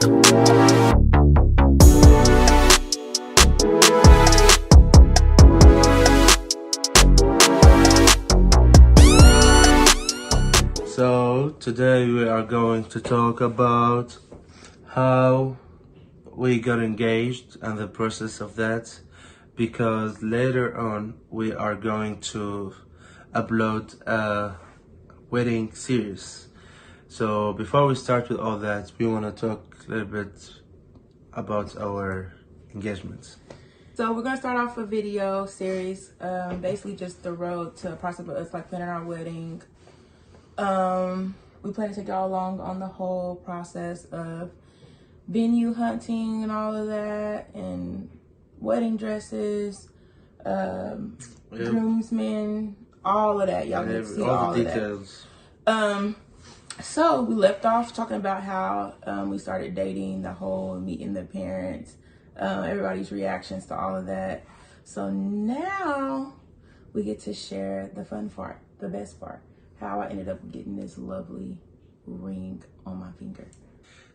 So today we are going to talk about how we got engaged and the process of that, because later on we are going to upload a wedding series. So before we start with all that, we want to talk a little bit about our engagements. So we're gonna start off a video series, basically just the road to the process of us like planning our wedding. We plan to take y'all along on the whole process of venue hunting and all of that, and wedding dresses, groomsmen, all of that. Y'all get to see all the details. So we left off talking about how we started dating, the whole meeting the parents, everybody's reactions to all of that. So now we get to share the fun part, the best part, how I ended up getting this lovely ring on my finger.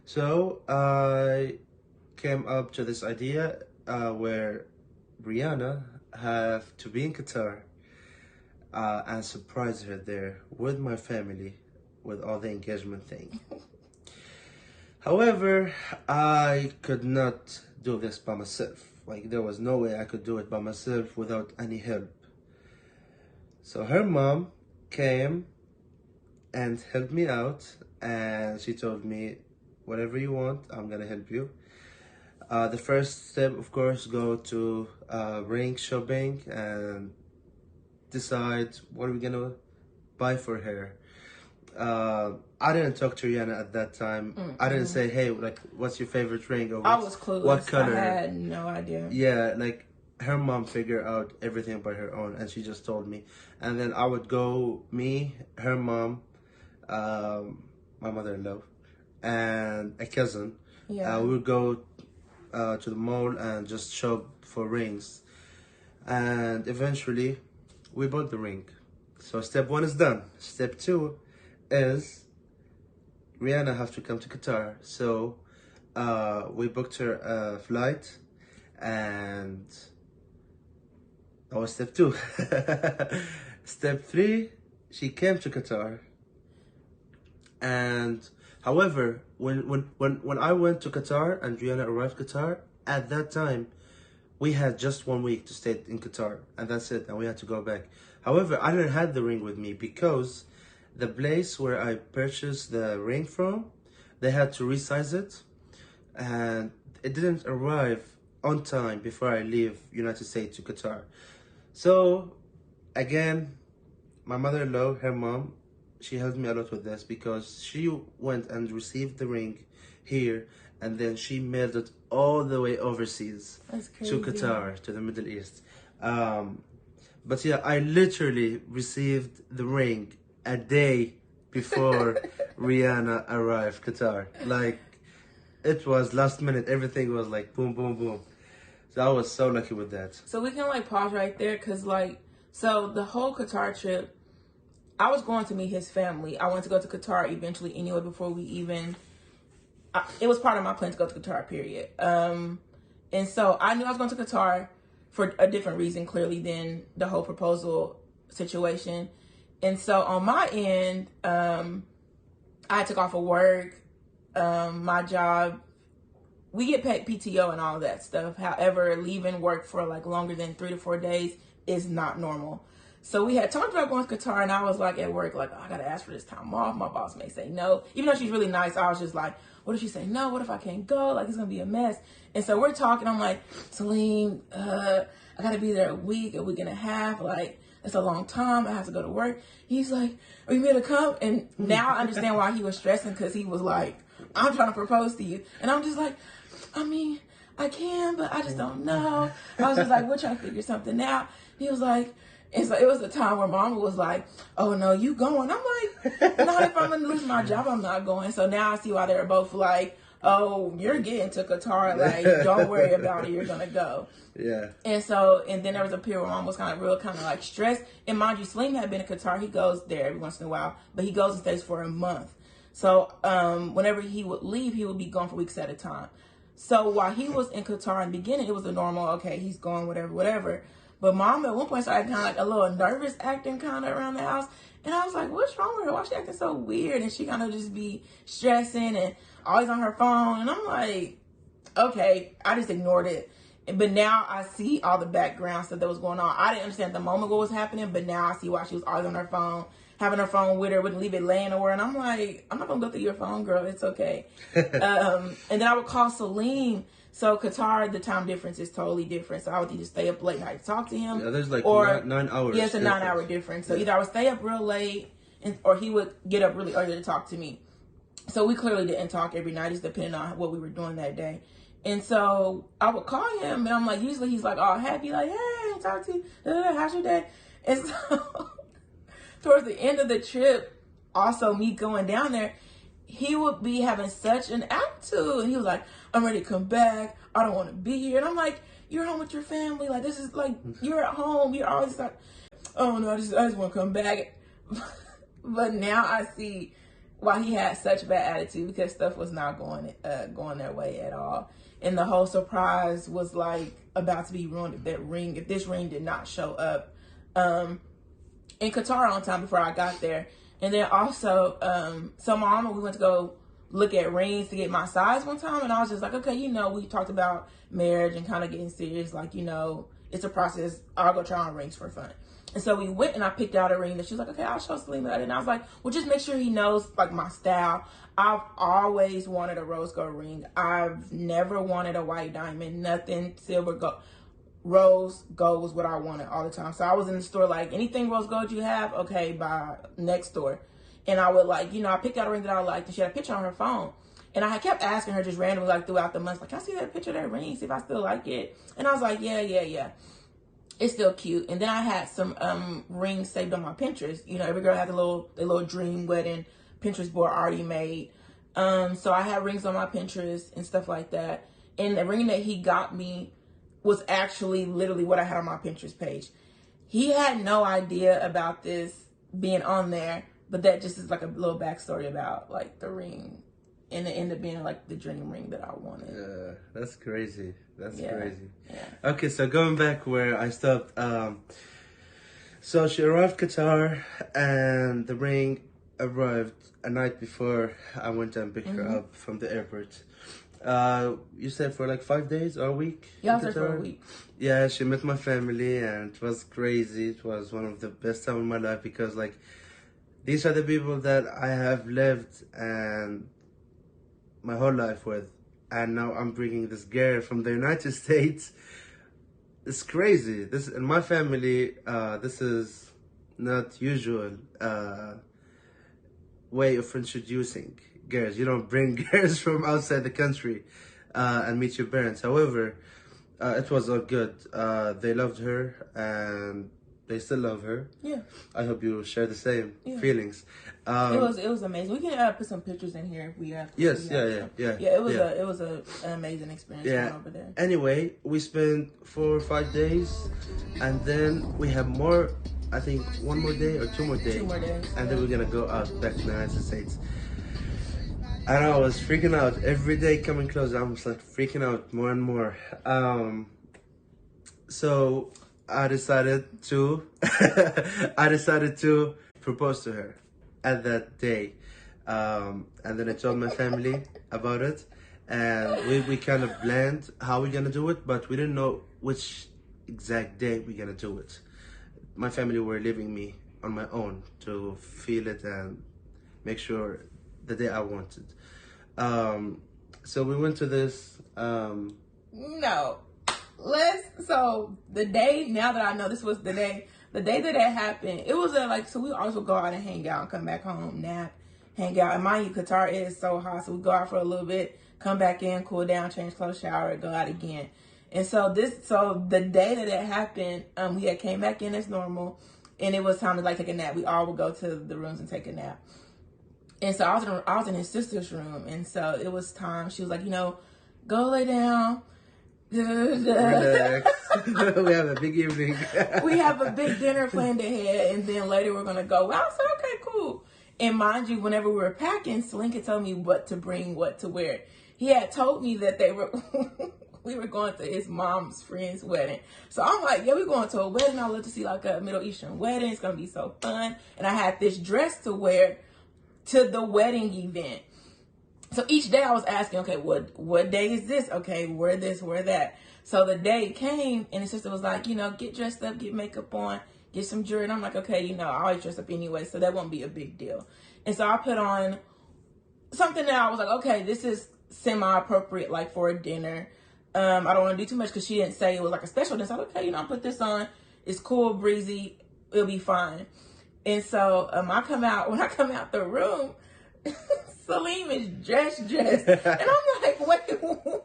So I came up to this idea where ReAnna have to be in Qatar and surprise her there with my family with all the engagement thing. However, I could not do this by myself. Like, there was no way I could do it by myself without any help. So her mom came and helped me out, and she told me, whatever you want, I'm gonna help you. The first step, of course, go to ring shopping and decide what are we gonna buy for her. I didn't talk to ReAnna at that time. I didn't say, hey, like, what's your favorite ring? Or I was clueless. What color? I had no idea. Yeah, like, her mom figured out everything by her own, and she just told me. And then I would go, me, her mom, my mother-in-law, and a cousin. Yeah. We would go to the mall and just shop for rings. And eventually, we bought the ring. So step 1 is done. Step 2 is ReAnna have to come to Qatar. So we booked her a flight, and that was step 2. Step 3, she came to Qatar. And however, when I went to Qatar and ReAnna arrived Qatar, at that time we had just 1 week to stay in Qatar, and that's it, and we had to go back. However, I didn't have the ring with me because the place where I purchased the ring from, they had to resize it, and it didn't arrive on time before I leave United States to Qatar. So again, my mother-in-law, her mom, she helped me a lot with this, because she went and received the ring here, and then she mailed it all the way overseas to Qatar, to the Middle East. But yeah, I literally received the ring a day before ReAnna arrived Qatar. Like, it was last minute. Everything was like boom, boom, boom. So I was so lucky with that. So we can like pause right there, because like, so the whole Qatar trip, I was going to meet his family. I wanted to go to Qatar eventually anyway, before we even, it was part of my plan to go to Qatar, period. And so I knew I was going to Qatar for a different reason, clearly, than the whole proposal situation. And so on my end, I took off of work, my job. We get paid PTO and all of that stuff. However, leaving work for like longer than 3 to 4 days is not normal. So we had talked about going to Qatar, and I was like at work, like, oh, I got to ask for this time off. My boss may say no. Even though she's really nice, I was just like, what if she say no? What if I can't go? Like, it's going to be a mess. And so we're talking. I'm like, Saleem, I got to be there a week and a half. Like, it's a long time. I have to go to work. He's like, are you ready to come? And now I understand why he was stressing, because he was like, I'm trying to propose to you. And I'm just like, I mean, I can, but I just don't know. I was just like, we're trying to figure something out. He was like, and so it was a time where mama was like, oh no, you going. I'm like, no, if I'm going to lose my job, I'm not going. So now I see why they're both like, oh, you're getting to Qatar. Like, don't worry about it. You're going to go. Yeah. And then there was a period where mom was kind of like stressed. And mind you, Saleem had been in Qatar. He goes there every once in a while, but he goes and stays for a month. So whenever he would leave, he would be gone for weeks at a time. So while he was in Qatar in the beginning, it was a normal, okay, he's going, whatever, whatever. But mom at one point started kind of like a little nervous acting kind of around the house. And I was like, what's wrong with her? Why is she acting so weird? And she kind of just be stressing and always on her phone. And I'm like, okay, I just ignored it. But now I see all the background stuff that was going on. I didn't understand at the moment what was happening, but now I see why she was always on her phone, having her phone with her, wouldn't leave it laying nowhere. And I'm like, I'm not going to go through your phone, girl. It's okay. And then I would call Saleem. So Qatar, the time difference is totally different. So I would either stay up late night to talk to him. Yeah, there's like or, 9 hours. Yeah, it's a 9 hour difference. So either I would stay up real late or he would get up really early to talk to me. So we clearly didn't talk every night, just depending on what we were doing that day. And so I would call him and I'm like, usually he's like all happy, like, hey, talk to you. How's your day? And so towards the end of the trip, also me going down there, he would be having such an attitude. And he was like, I'm ready to come back. I don't want to be here. And I'm like, you're home with your family. Like, this is like, you're at home. You're always like, oh no, I just want to come back. But now I see why he had such bad attitude, because stuff was not going their way at all. And the whole surprise was like about to be ruined if this ring did not show up in Qatar on time before I got there. And then also, so my mama, we went to go look at rings to get my size one time. And I was just like, okay, we talked about marriage and kind of getting serious. Like, it's a process. I'll go try on rings for fun. And so we went and I picked out a ring that she was like, okay, I'll show Saleem that. And I was like, well, just make sure he knows like my style. I've always wanted a rose gold ring. I've never wanted a white diamond, nothing silver gold. Rose gold was what I wanted all the time. So I was in the store like, anything rose gold you have, okay, by next door. And I would like, I picked out a ring that I liked and she had a picture on her phone. And I kept asking her just randomly like throughout the months, like, can I see that picture of that ring, see if I still like it? And I was like, yeah. It's still cute. And then I had some rings saved on my Pinterest. Every girl had the little dream wedding Pinterest board already made. So I had rings on my Pinterest and stuff like that. And the ring that he got me was actually literally what I had on my Pinterest page. He had no idea about this being on there, but that just is like a little backstory about like the ring. And it ended up being like the dream ring that I wanted. Yeah, that's crazy. That's crazy. Yeah. Okay, so going back where I stopped. So she arrived Qatar, and the ring arrived a night before I went and picked her up from the airport. You said for like 5 days or a week? Yeah, I was there for a week. Yeah, she met my family, and it was crazy. It was one of the best time of my life, because like these are the people that I have lived and my whole life with, and now I'm bringing this girl from the United States. It's crazy. This in my family, this is not usual way of introducing girls. You don't bring girls from outside the country and meet your parents. However, it was all good. They loved her and they still love her. Yeah. I hope you share the same feelings. It was amazing. We can put some pictures in here if we have. Yes, yeah. It was an amazing experience going over there. Anyway, we spent 4 or 5 days, and then we have more. I think 1 more day or 2 more days. 2 more days. And then we're gonna go out back to the United States. And I was freaking out every day coming closer. I was like freaking out more and more. So I decided to propose to her at that day, and then I told my family about it, and we kind of planned how we're gonna do it, but we didn't know which exact day we're gonna do it. My family were leaving me on my own to feel it and make sure the day I wanted. So we went to this. So the day, now that I know this was the day that it happened, it was so we always would go out and hang out and come back home, nap, hang out. And mind you, Qatar is so hot, so we go out for a little bit, come back in, cool down, change clothes, shower, go out again. And so the day that it happened, we had came back in as normal, and it was time to like take a nap. We all would go to the rooms and take a nap. And so I was in his sister's room, and so it was time. She was like, go lay down. Relax. We have a big evening. We have a big dinner planned ahead, and then later we're gonna go. Well, I said, okay, cool. And mind you, whenever we were packing, Saleem could tell me what to bring, what to wear. He had told me that they were we were going to his mom's friend's wedding. So I'm like, yeah, we're going to a wedding. I love to see like a Middle Eastern wedding. It's gonna be so fun. And I had this dress to wear to the wedding event. So each day I was asking, okay, what day is this? Okay, wear this, wear that. So the day came and his sister was like, you know, get dressed up, get makeup on, get some jewelry. And I'm like, okay, you know, I always dress up anyway, so that won't be a big deal. And so I put on something that I was like, okay, this is semi-appropriate, like for a dinner. I don't want to do too much because she didn't say it was like a special dinner. So I was like, okay, you know, I put this on. It's cool, breezy. It'll be fine. And so when I come out the room, Saleem is dressed. And I'm like,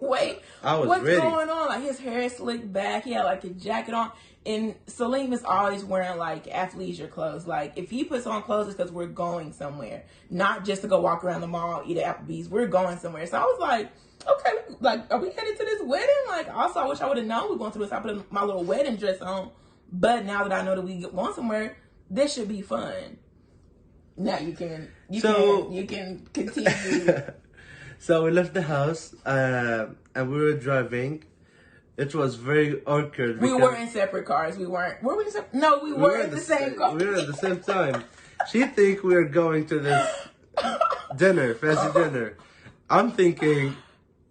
wait. What's ready. going on? Like his hair is slicked back. He had like a jacket on. And Saleem is always wearing like athleisure clothes. Like if he puts on clothes, it's because we're going somewhere. Not just to go walk around the mall, eat at Applebee's. We're going somewhere. So I was like, okay, like, are we headed to this wedding? Like, also, I wish I would have known we were going to this. I put my little wedding dress on. But now that I know that we going somewhere, this should be fun. Now you can continue. So we left the house and we were driving. It was very awkward. We were in separate cars. Were we in separate? No, we were in the same car. We were at the same time. She think we were going to this fancy dinner. I'm thinking,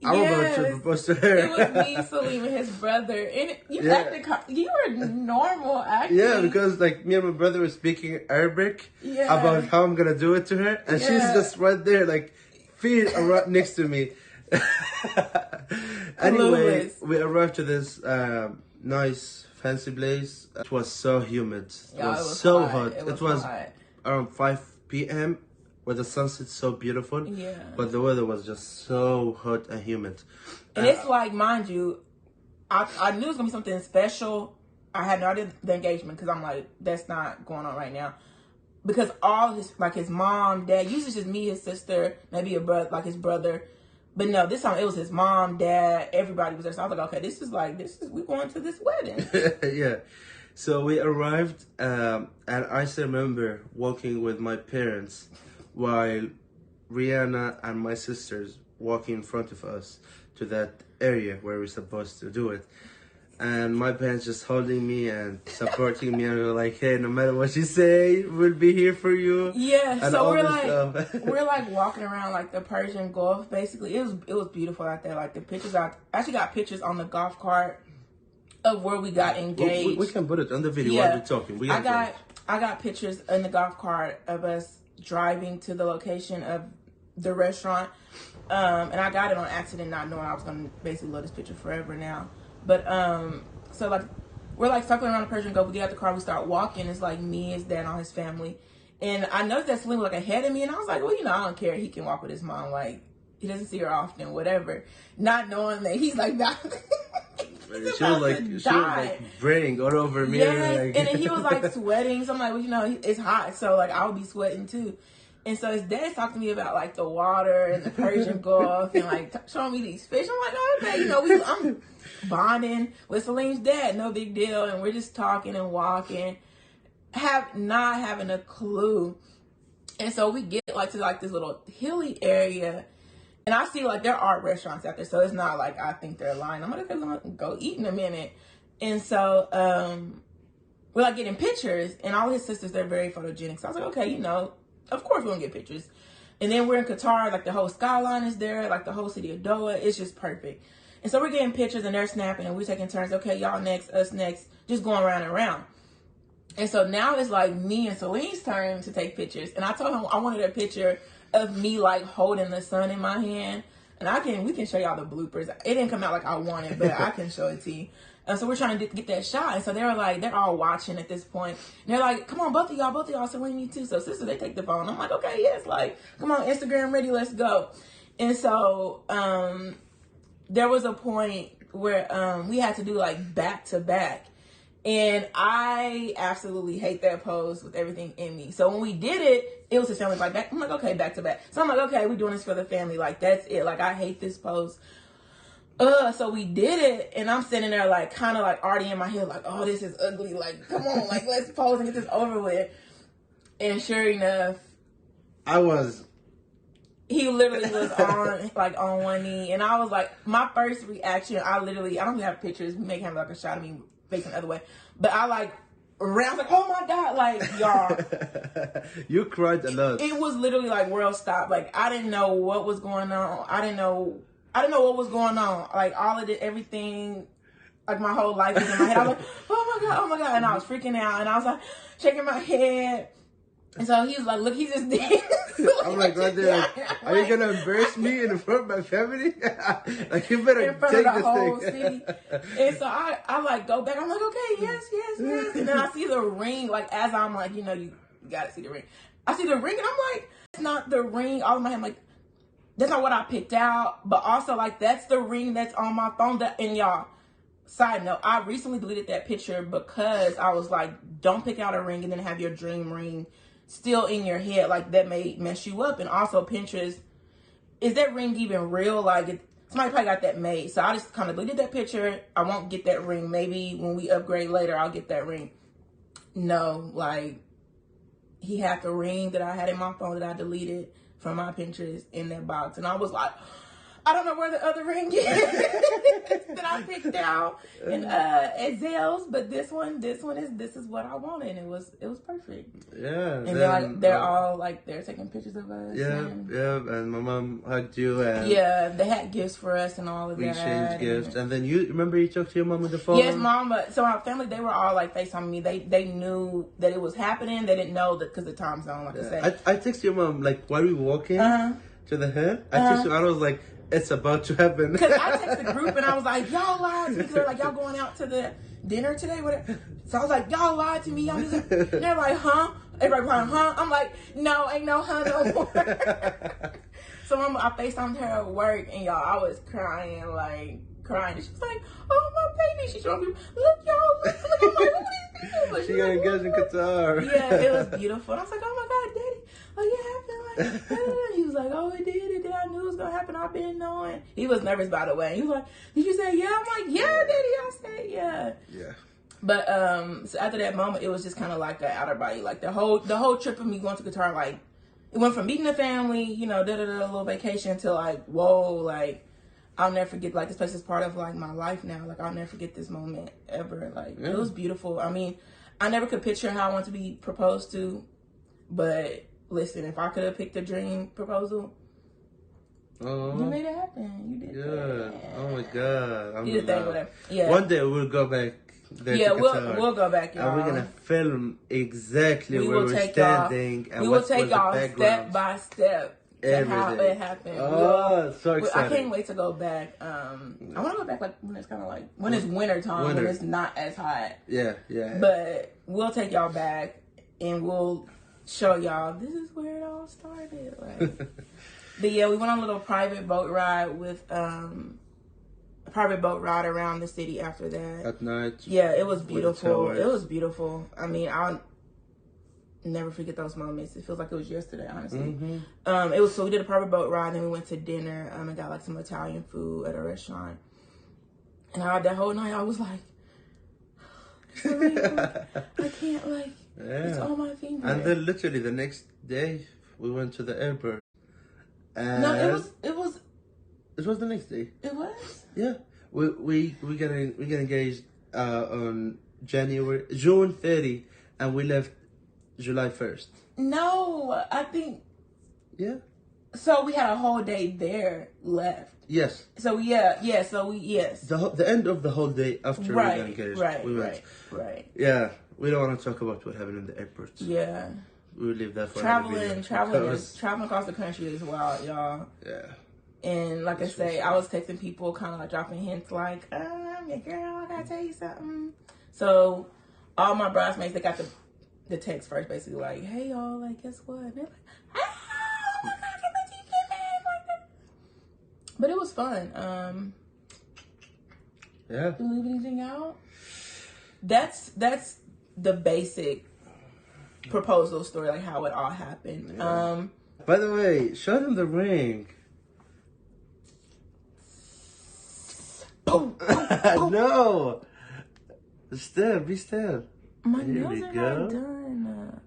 I'm about to propose to her. It was me, Saleem, and his brother. And you were normal, actually. Yeah, because like me and my brother were speaking Arabic about how I'm gonna do it to her, and she's just right there, like feet right next to me. Anyway, we arrived to this nice fancy place. It was so humid. It was so hot. It was around 5 p.m. where the sunset's so beautiful. Yeah. But the weather was just so hot and humid. And it's like, mind you, I knew it was gonna be something special. I had no idea the engagement because I'm like, that's not going on right now. Because all his mom, dad, usually it's just me, his sister, maybe a brother, like his brother. But no, this time it was his mom, dad, everybody was there. So I was like, okay, we going to this wedding. Yeah. So we arrived, and I still remember walking with my parents while ReAnna and my sisters walking in front of us to that area where we're supposed to do it. And my parents just holding me and supporting me, and we were like, hey, no matter what you say, we'll be here for you. Yeah, and so we're like walking around like the Persian Gulf, basically. It was beautiful out there. Like the pictures, I actually got pictures on the golf cart of where we got engaged. We can put it on the video while we're talking. I got pictures in the golf cart of us driving to the location of the restaurant. And I got it on accident, not knowing I was going to basically love this picture forever now. But, so like, we're like circling around the Persian Gulf. We get out the car, we start walking. It's like me, his dad, and all his family. And I noticed that Saleem was like ahead of me. And I was like, well, you know, I don't care. He can walk with his mom. Like, he doesn't see her often, whatever. Not knowing that he's like, she was like braying all over me. Yes, and then he was like sweating. So I'm like, well, you know, it's hot. So like, I would be sweating too. And so his dad talked to me about like the water and the Persian Gulf and like showing me these fish. I'm like, oh, okay, you know, I'm bonding with Saleem's dad, no big deal. And we're just talking and walking, not having a clue. And so we get like to like this little hilly area, and I see like there are restaurants out there, so it's not like I think they're lying. I'm like, okay, I'm gonna go eat in a minute. And so we're like getting pictures, and all his sisters, they're very photogenic. So I was like, okay, you know, of course we're gonna get pictures. And then we're in Qatar, like the whole skyline is there, like the whole city of Doha. It's just perfect. And so we're getting pictures and they're snapping and we're taking turns. Okay, y'all next, us next, just going around and around. And so now it's like me and Saleem's turn to take pictures. And I told him I wanted a picture of me like holding the sun in my hand. And we can show y'all the bloopers. It didn't come out like I wanted, but I can show it to you. And so we're trying to get that shot. And so they were like, they're all watching at this point. And they're like, come on, both of y'all, Saleem, me too. So sister, they take the phone. I'm like, okay, yes, like, come on, Instagram ready, let's go. And so there was a point where we had to do like back to back. And I absolutely hate that pose with everything in me. So when we did it, it was his family like back. I'm like, okay, back to back. So I'm like, okay, we're doing this for the family. Like, that's it. Like, I hate this pose. So we did it, and I'm sitting there like kind of like already in my head like, oh, this is ugly. Like, come on, like let's pose and get this over with. And sure enough, I was. He literally was on one knee, and I was like, my first reaction, I don't have pictures, make him like a shot of me facing the other way, but I like ran, I was like, oh my God, like, y'all. You cried a lot. It was literally like world stopped. Like, I didn't know what was going on. I didn't know what was going on. Like, all of it, everything, like my whole life was in my head. I was like, oh my God. And I was freaking out, and I was like shaking my head. And so he was like, look, he just did. I'm like, right there, are you gonna embarrass me in front of my family? Like, you better in front take of the this whole thing. city. And so I like go back. I'm like, okay, yes. And then I see the ring. Like, as I'm like, you gotta see the ring. I see the ring, and I'm like, it's not the ring. All in my head, I'm like, that's not what I picked out. But also, like, that's the ring that's on my phone. And y'all, side note, I recently deleted that picture because I was like, don't pick out a ring and then have your dream ring still in your head. Like, that may mess you up. And also, Pinterest, is that ring even real? Like, somebody probably got that made. So I just kind of deleted that picture. I won't get that ring. Maybe when we upgrade later, I'll get that ring. No, like, he had the ring that I had in my phone that I deleted from my Pinterest in that box. And I was like, I don't know where the other ring is that I picked out at Zales, but this is what I wanted, and it was perfect. Yeah. And they're all like, they're taking pictures of us. Yeah, and my mom hugged you, and they had gifts for us and all of we that. exchanged gifts, and then you remember you talked to your mom on the phone. Yes, Mom. But so my family, they were all like FaceTiming me. They knew that it was happening. They didn't know that because the time zone, like I said. I texted your mom like while we were walking to the head. I texted her, and I was like, it's about to happen. Because I texted the group and I was like, y'all lied to me. Because they're like, y'all going out to the dinner today? Whatever. So I was like, y'all lied to me. Y'all just... And they're like, huh? Everybody like, huh? I'm like, no, ain't no huh no more. So I FaceTimed her at work, and y'all, I was crying. And she was like, oh, my baby. She showed me, look, y'all, look. I'm like, who are these people? She got engaged in Qatar. Yeah, it was beautiful. And I was like, oh my God, Daddy. Oh, yeah, happened like, he was like, oh, it did. I knew it was going to happen. I've been knowing. He was nervous, by the way. He was like, did you say yeah? I'm like, yeah, Daddy. I said yeah. Yeah. But so after that moment, it was just kind of like an outer body. Like the whole trip of me going to Qatar, like, it went from meeting the family, a little vacation, to like, whoa, like, I'll never forget, like, this place is part of like my life now. Like, I'll never forget this moment ever. Like, It was beautiful. I mean, I never could picture how I want to be proposed to, but listen, if I could have picked a dream proposal, you made it happen. You did that. Oh my God. You did that, whatever. Yeah. One day we'll go back there to Qatar. we'll go back, y'all. And we're going to film exactly where we're standing. We will take y'all step by step. How it happened. Oh, so exciting. I can't wait to go back. I want to go back like when it's kind of like, when it's winter time, when it's not as hot. Yeah. But we'll take y'all back and we'll show y'all this is where it all started. Like, but yeah, we went on a little private boat ride around the city after that. At night. Yeah, it was beautiful. It was beautiful. I mean, I'll never forget those moments. It feels like it was yesterday, honestly. Mm-hmm. It was, so we did a private boat ride, and then we went to dinner and got like some Italian food at a restaurant. And that whole night I was like, I can't, like, it's all my fingers. And then literally the next day we went to the airport. And no, it was the next day. It was? Yeah. We got engaged on June 30, and we left July 1st. No, I think. Yeah. So we had a whole day there left. Yes. So yes. The end of the whole day after we got engaged. Right. Yeah. We don't want to talk about what happened in the airport. Yeah. We'll leave that for traveling across the country is wild, y'all. Yeah. And like I say, I was texting people, kind of like dropping hints, like, I'm your girl, I gotta tell you something. So all my bridesmaids, they got the text first, basically like, hey y'all, like, guess what? And they're like, oh my God, can't wait till you get married, like that. But it was fun. Yeah. Did we leave anything out? That's the basic proposal story, like how it all happened. Yeah. By the way, show them the ring. Boom, boom, boom. No. Be still. My nails are not done.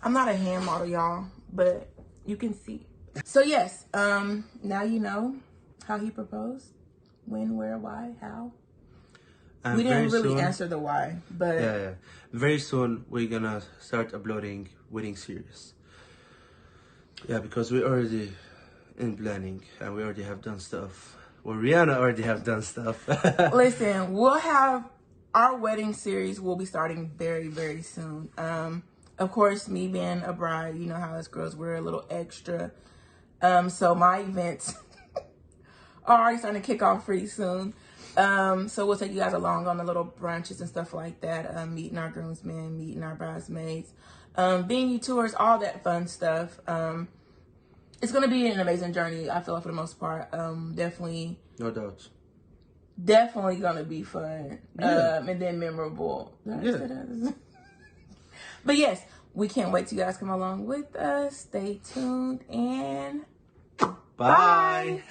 I'm not a hand model, y'all, but you can see. So yes, now you know how he proposed. When, where, why, how. We didn't really answer the why, but yeah. Very soon we're gonna start uploading wedding series. Yeah, because we already in planning and we already have done stuff. Well, ReAnna already have done stuff. Listen, we'll have our wedding series will be starting very, very soon. Of course, me being a bride, you know how us girls, we're a little extra. So my events are already starting to kick off pretty soon. So we'll take you guys along on the little brunches and stuff like that. Meeting our groomsmen, meeting our bridesmaids, venue tours, all that fun stuff. It's going to be an amazing journey, I feel like, for the most part. Definitely. No doubt. Definitely going to be fun. Yeah. And then memorable. Yeah. But yes, we can't wait till you guys come along with us. Stay tuned and bye.